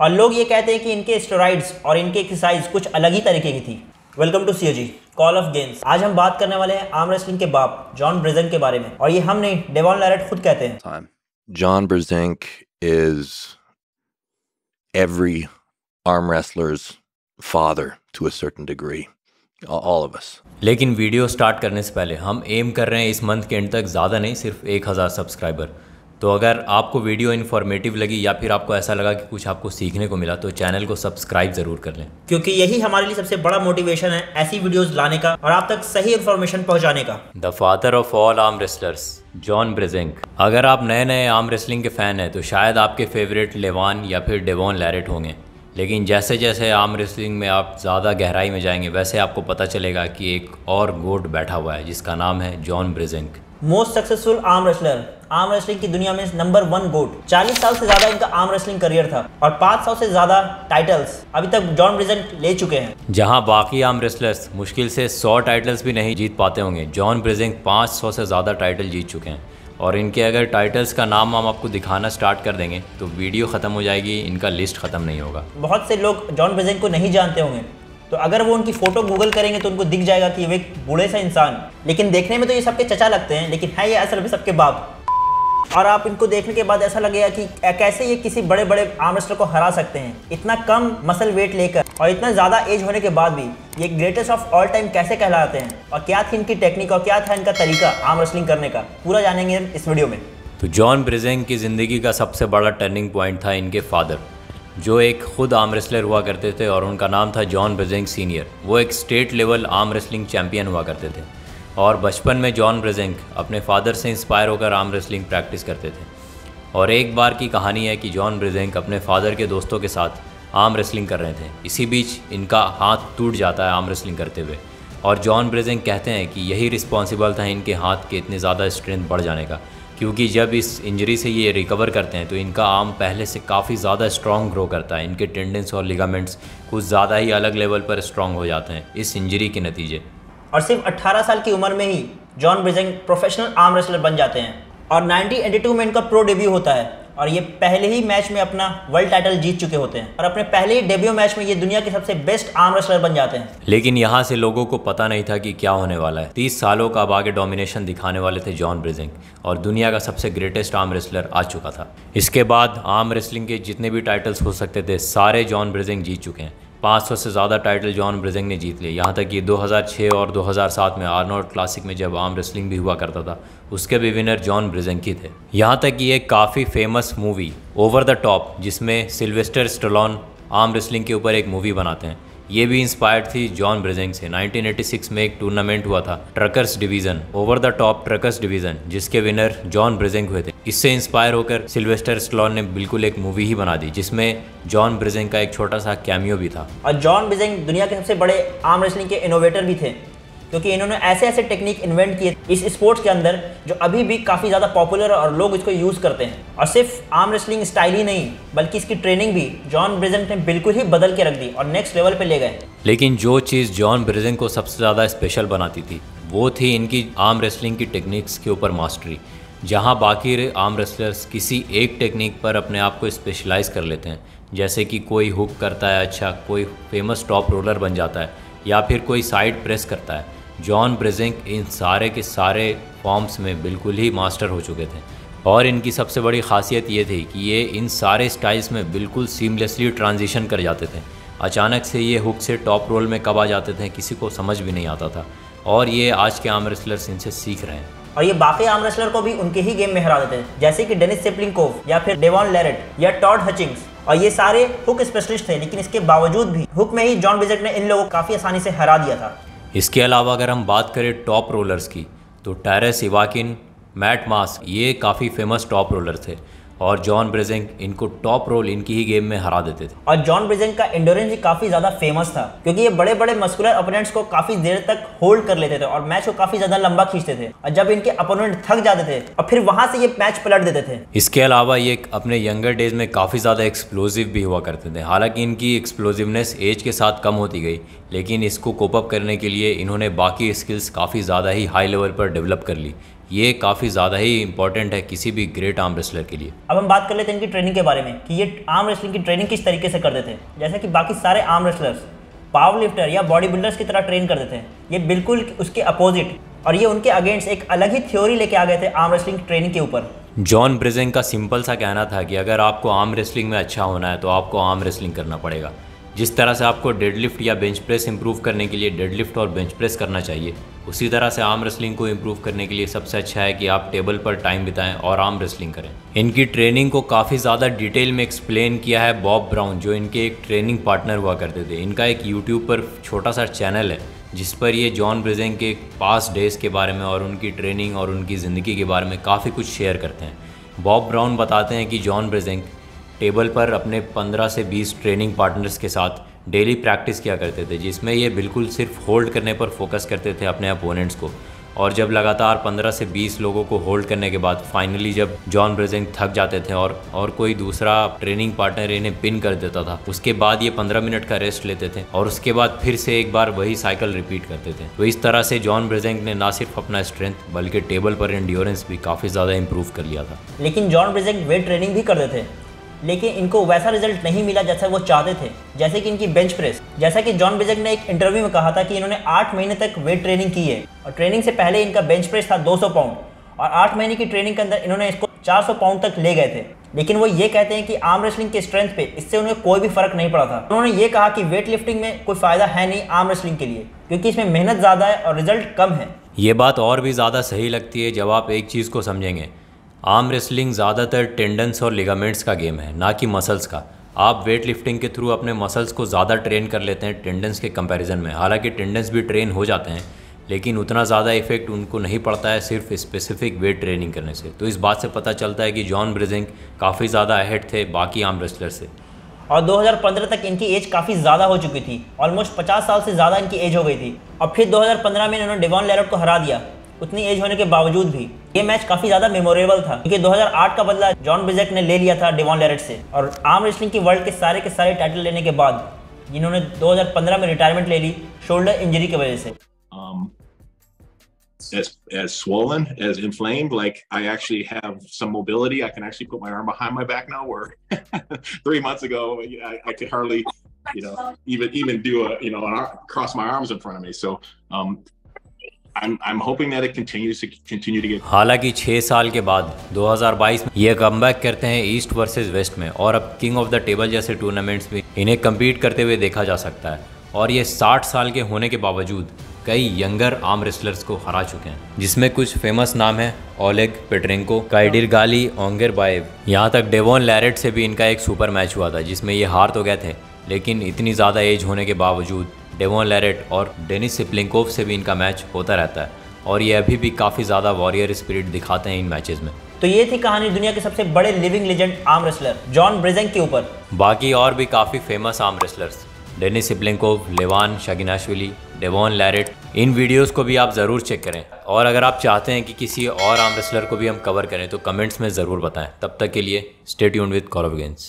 और लोग ये कहते हैं कि इनके स्टेरॉइड्स और इनके एक्सरसाइज कुछ अलग ही तरीके की थी। Welcome to COG call of games. आज हम बात करने वाले हैं आर्म रेसलिंग के बाप जॉन ब्रेज़ेंक के बारे में, और ये हम नहीं, डेवॉन लैरेट खुद कहते हैं। John Brzenk is every arm wrestler's father to a certain degree. All of us. लेकिन वीडियो स्टार्ट करने से पहले हम एम कर रहे हैं इस मंथ के एंड तक ज़्यादा नहीं, सिर्फ 1000 सब्सक्राइबर। तो अगर आपको वीडियो इन्फॉर्मेटिव लगी या फिर आपको ऐसा लगा कि कुछ आपको सीखने को मिला तो चैनल को सब्सक्राइब ज़रूर कर लें, क्योंकि यही हमारे लिए सबसे बड़ा मोटिवेशन है ऐसी वीडियोस लाने का और आप तक सही इन्फॉर्मेशन पहुंचाने का। The father of all arm wrestlers John Brzenk. अगर आप नए नए आर्म रेसलिंग के फ़ैन हैं तो शायद आपके फेवरेट लेवान या फिर डेवॉन लैरेट होंगे, लेकिन जैसे जैसे आर्म रेसलिंग में आप ज़्यादा गहराई में जाएंगे वैसे आपको पता चलेगा कि एक और गोट बैठा हुआ है जिसका नाम है John Brzenk. Most successful arm wrestler, arm wrestling की दुनिया में नंबर 1 गोट। 40 साल से ज़्यादा इनका आर्म रेसलिंग करियर था और 500 से ज़्यादा टाइटल्स अभी तक जॉन ब्रेज़ेंक ले चुके हैं। जहां बाकी आर्म रेसलर्स मुश्किल से 100 टाइटल्स भी नहीं जीत पाते होंगे, जॉन ब्रेज़ेंक 500 से ज़्यादा टाइटल जीत चुके हैं। और इनके अगर टाइटल्स का नाम हम आपको दिखाना स्टार्ट कर देंगे तो वीडियो ख़त्म हो जाएगी, इनका लिस्ट ख़त्म नहीं होगा। बहुत से लोग जॉन ब्रेज़ेंक को नहीं जानते होंगे, तो अगर वो उनकी फ़ोटो गूगल करेंगे तो उनको दिख जाएगा कि वे एक बूढ़े सा इंसान, लेकिन देखने में तो ये सबके चचा लगते हैं, लेकिन है ये असल में सबके बाप। और आप इनको देखने के बाद ऐसा लगेगा कि कैसे ये किसी बड़े बड़े आर्म रेसलर को हरा सकते हैं, इतना कम मसल वेट लेकर और इतना ज़्यादा एज होने के बाद भी ये ग्रेटेस्ट ऑफ ऑल टाइम कैसे कहलाते हैं, और क्या थी इनकी टेक्निक और क्या था इनका तरीका आर्म रेसलिंग करने का, पूरा जानेंगे इस वीडियो में। तो जॉन ब्रेज़ेंक की ज़िंदगी का सबसे बड़ा टर्निंग पॉइंट था इनके फादर, जो एक खुद आर्म रेसलर हुआ करते थे और उनका नाम था जॉन ब्रेज़ेंक सीनियर। वो एक state level arm wrestling champion हुआ करते थे और बचपन में जॉन ब्रेज़ेंक अपने फादर से इंस्पायर होकर आर्म रेसलिंग प्रैक्टिस करते थे। और एक बार की कहानी है कि जॉन ब्रेज़ेंक अपने फादर के दोस्तों के साथ आर्म रेसलिंग कर रहे थे। इसी बीच इनका हाथ टूट जाता है आर्म रेसलिंग करते हुए, और जॉन ब्रेज़ेंक कहते हैं कि यही रिस्पॉन्सिबल था इनके हाथ के इतने ज़्यादा स्ट्रेंथ बढ़ जाने का, क्योंकि जब इस इंजरी से ये रिकवर करते हैं तो इनका आर्म पहले से काफ़ी ज़्यादा स्ट्रॉन्ग ग्रो करता है। इनके टेंडेंस और लिगामेंट्स कुछ ज़्यादा ही अलग लेवल पर स्ट्रॉन्ग हो जाते हैं इस इंजरी के नतीजे। और सिर्फ 18 साल की उम्र में ही जॉन ब्रेज़ेंक प्रोफेशनल आर्म रेसलर बन जाते हैं और 1982 में इनका प्रो डेब्यू होता है और ये पहले ही मैच में अपना वर्ल्ड टाइटल जीत चुके होते हैं और अपने पहले ही डेब्यू मैच में ये दुनिया के सबसे बेस्ट आर्म रेसलर बन जाते हैं। लेकिन यहाँ से लोगों को पता नहीं था कि क्या होने वाला है। 30 सालों का अब आगे डोमिनेशन दिखाने वाले थे जॉन ब्रेज़ेंक और दुनिया का सबसे ग्रेटेस्ट आर्म रेसलर आ चुका था। इसके बाद आर्म रेसलिंग के जितने भी टाइटल्स हो सकते थे सारे जॉन ब्रेज़ेंक जीत चुके हैं। 500 से ज़्यादा टाइटल जॉन ब्रेज़ेंक ने जीत लिए। यहाँ तक कि 2006 और 2007 में आर्नोल्ड क्लासिक में जब आर्म रेसलिंग भी हुआ करता था उसके भी विनर जॉन ब्रेज़ेंक ही थे। यहाँ तक कि एक काफ़ी famous movie over the top, जिसमें सिल्वेस्टर स्टैलोन आर्म रेसलिंग के ऊपर एक मूवी बनाते हैं, ये भी इंस्पायर्ड थी जॉन ब्रेज़ेंक से। 1986 में एक टूर्नामेंट हुआ था truckers division, over the top truckers division, जिसके विनर जॉन ब्रेज़ेंक हुए थे। इससे इंस्पायर होकर सिल्वेस्टर स्टैलोन ने बिल्कुल एक मूवी ही बना दी जिसमें जॉन ब्रेज़ेंक का एक छोटा सा कैमियो भी था। और जॉन ब्रेज़ेंक दुनिया के सबसे बड़े आर्म रेसलिंग के इनोवेटर भी थे, क्योंकि इन्होंने ऐसे ऐसे टेक्निक इन्वेंट किए इस स्पोर्ट्स के अंदर जो अभी भी काफ़ी ज़्यादा पॉपुलर और लोग इसको यूज़ करते हैं। और सिर्फ आर्म रेसलिंग स्टाइल ही नहीं बल्कि इसकी ट्रेनिंग भी जॉन ब्रेज़ेंक ने बिल्कुल ही बदल के रख दी और नेक्स्ट लेवल पे ले गए। लेकिन जो चीज़ जॉन ब्रेज़ेंक को सबसे ज़्यादा स्पेशल बनाती थी वो थी इनकी आर्म रेसलिंग की टेक्निक्स के ऊपर मास्टरी। जहाँ बाकी आर्म रेसलर्स किसी एक टेक्निक पर अपने आप को स्पेशलाइज कर लेते हैं, जैसे कि कोई हुक करता है अच्छा, कोई फेमस टॉप रोलर बन जाता है या फिर कोई साइड प्रेस करता है, जॉन ब्रेज़ेंक इन सारे के सारे फॉर्म्स में बिल्कुल ही मास्टर हो चुके थे। और इनकी सबसे बड़ी खासियत ये थी कि ये इन सारे स्टाइल्स में बिल्कुल सीमलेसली ट्रांजिशन कर जाते थे। अचानक से ये हुक से टॉप रोल में कब आ जाते थे किसी को समझ भी नहीं आता था, और ये आज के आर्म रेसलर्स इनसे सीख रहे हैं। और ये बाकी आर्म रेसलर को भी उनके ही गेम में हरा देते हैं, जैसे कि डेनिस सेपलिंकोव या फिर डेवॉन लैरेट या टॉड हचिंग्स। और ये सारे हुक स्पेशलिस्ट थे, लेकिन इसके बावजूद भी हुक में ही जॉन ब्रेज़ेंक ने इन लोगों को काफ़ी आसानी से हरा दिया था। इसके अलावा अगर हम बात करें टॉप रोलर्स की तो टैरेस इवाकिन, मैट मास्क, ये काफ़ी फेमस टॉप रोलर थे और जॉन ब्रेज़ेंक इनको टॉप रोल इनकी ही गेम में हरा देते थे। और जॉन ब्रेज़ेंक का एंड्योरेंस भी काफ़ी ज़्यादा फेमस था, क्योंकि ये बड़े बड़े मस्कुलर अपोनेंट्स को काफ़ी देर तक होल्ड कर लेते थे और मैच को काफ़ी ज़्यादा लंबा खींचते थे, और जब इनके अपोनेंट थक जाते थे और फिर वहाँ से ये मैच पलट देते थे। इसके अलावा ये अपने यंगर डेज में काफ़ी ज़्यादा एक्सप्लोजिव भी हुआ करते थे। हालांकि इनकी एक्सप्लोजिवनेस एज के साथ कम होती गई, लेकिन इसको कोप अप करने के लिए इन्होंने बाकी स्किल्स काफ़ी ज़्यादा ही हाई लेवल पर डेवलप कर ली। ये काफ़ी ज़्यादा ही इंपॉर्टेंट है किसी भी ग्रेट आर्म रेसलर के लिए। अब हम बात कर लेते हैं इनकी ट्रेनिंग के बारे में कि ये आर्म रेसलिंग की ट्रेनिंग किस तरीके से करते थे। जैसा कि बाकी सारे आर्म रेसलर्स पावर लिफ्टर या बॉडी बिल्डर्स की तरह ट्रेन करते थे, ये बिल्कुल उसके अपोजिट, और ये उनके अगेंस्ट एक अलग ही थ्योरी लेके आ गए थे आर्म रेसलिंग ट्रेनिंग के ऊपर। जॉन ब्रिजेंग का सिंपल सा कहना था कि अगर आपको आर्म रेसलिंग में अच्छा होना है तो आपको आर्म रेसलिंग करना पड़ेगा। जिस तरह से आपको डेडलिफ्ट या बेंच प्रेस इंप्रूव करने के लिए डेडलिफ्ट और बेंच प्रेस करना चाहिए, उसी तरह से आर्म रेसलिंग को इंप्रूव करने के लिए सबसे अच्छा है कि आप टेबल पर टाइम बिताएं और आर्म रेसलिंग करें। इनकी ट्रेनिंग को काफ़ी ज़्यादा डिटेल में एक्सप्लेन किया है बॉब ब्राउन, जो इनके एक ट्रेनिंग पार्टनर हुआ करते थे। इनका एक यूट्यूब पर छोटा सा चैनल है जिस पर ये जॉन ब्रिजेंग के पास्ट डेज़ के बारे में और उनकी ट्रेनिंग और उनकी ज़िंदगी के बारे में काफ़ी कुछ शेयर करते हैं। बॉब ब्राउन बताते हैं कि जॉन ब्रिजेंग टेबल पर अपने 15 से 20 ट्रेनिंग पार्टनर्स के साथ डेली प्रैक्टिस किया करते थे, जिसमें ये बिल्कुल सिर्फ होल्ड करने पर फोकस करते थे अपने अपोनेंट्स को। और जब लगातार 15 से 20 लोगों को होल्ड करने के बाद फाइनली जब जॉन ब्रिजेंग थक जाते थे और कोई दूसरा ट्रेनिंग पार्टनर इन्हें पिन कर देता था, उसके बाद ये 15 मिनट का रेस्ट लेते थे और उसके बाद फिर से एक बार वही साइकिल रिपीट करते थे। तो इस तरह से जॉन ब्रिजेंग ने ना सिर्फ अपना स्ट्रेंथ बल्कि टेबल पर एंड्योरेंस भी काफ़ी ज़्यादा इंप्रूव कर लिया था। लेकिन जॉन ब्रिजेंग वेट ट्रेनिंग भी करते थे, लेकिन इनको वैसा रिजल्ट नहीं मिला जैसा वो चाहते थे। जैसे कि इनकी बेंच प्रेस, जैसा कि जॉन ब्रिजेंग ने एक इंटरव्यू में कहा था कि इन्होंने 8 महीने तक वेट ट्रेनिंग की है और ट्रेनिंग से पहले इनका बेंच प्रेस था 200 पाउंड और 8 महीने की ट्रेनिंग के अंदर इन्होंने इसको 400 पाउंड तक ले गए थे। लेकिन वो ये कहते हैं कि आर्म रेसलिंग के स्ट्रेंथ पे इससे उन्हें कोई भी फर्क नहीं पड़ा था। उन्होंने ये कहा कि वेट लिफ्टिंग में कोई फायदा है नहीं आर्म रेसलिंग के लिए, क्योंकि इसमें मेहनत ज़्यादा है और रिजल्ट कम है। ये बात और भी ज़्यादा सही लगती है जब आप एक चीज़ को समझेंगे, आर्म रेसलिंग ज़्यादातर टेंडन्स और लिगामेंट्स का गेम है, ना कि मसल्स का। आप वेट लिफ्टिंग के थ्रू अपने मसल्स को ज़्यादा ट्रेन कर लेते हैं टेंडन्स के कंपैरिजन में। हालांकि टेंडन्स भी ट्रेन हो जाते हैं, लेकिन उतना ज़्यादा इफेक्ट उनको नहीं पड़ता है सिर्फ स्पेसिफिक वेट ट्रेनिंग करने से। तो इस बात से पता चलता है कि जॉन ब्रिजेंग काफ़ी ज़्यादा अहेड थे बाकी आर्म रेसलर से। और 2015 तक इनकी एज काफ़ी ज़्यादा हो चुकी थी, ऑलमोस्ट 50 साल से ज़्यादा इनकी एज हो गई थी। और फिर 2015 में इन्होंने डेवॉन लेरेट को हरा दिया, उतनी एज होने के बावजूद भी। ये मैच काफ़ी ज़्यादा मेमोरेबल था क्योंकि 2008 का बदला जॉन ब्रिजेंग ने ले लिया था डेवॉन लेरेट से। और आर्म रेसलिंग की वर्ल्ड के सारे टाइटल लेने के बाद इन्होंने 2015 में रिटायरमेंट ले ली शोल्डर इंजरी की वजह से। As swollen, as inflamed, like I actually have some mobility. I can actually put my arm behind my back now, where 3 months ago I could hardly, even do cross my arms in front of me. So I'm hoping that it continues to get. हालांकि 6 साल के बाद 2022 में ये comeback करते हैं east versus West में, और अब किंग ऑफ द टेबल जैसे टूर्नामेंट्स में इन्हें कम्पीट करते हुए देखा जा सकता है। और ये 60 साल के होने के बावजूद कई यंगर आर्म रेसलर्स को हरा चुके हैं, जिसमें कुछ फेमस नाम है ओलेग पेट्रेंको, काइडिर गाली, ओंगर बाएव। यहाँ तक डेवॉन लेरेट से भी इनका एक सुपर मैच हुआ था जिसमें ये हार तो गए थे, लेकिन इतनी ज़्यादा एज होने के बावजूद डेवॉन लेरेट और डेनिस सिप्लिंकोव से भी इनका मैच होता रहता है और ये अभी भी काफ़ी ज़्यादा वॉरियर स्पिरिट दिखाते हैं इन मैचेस में। तो ये थी कहानी दुनिया के सबसे बड़े living legend arm wrestler John Brzenk के ऊपर। बाकी और भी काफ़ी famous arm wrestlers, Denis Cyplenkov, Levan Saginashvili, Devon लेरेट, इन वीडियोस को भी आप ज़रूर चेक करें। और अगर आप चाहते हैं कि किसी और आर्म रेसलर को भी हम कवर करें तो कमेंट्स में ज़रूर बताएं। तब तक के लिए stay tuned with Kaurav gains.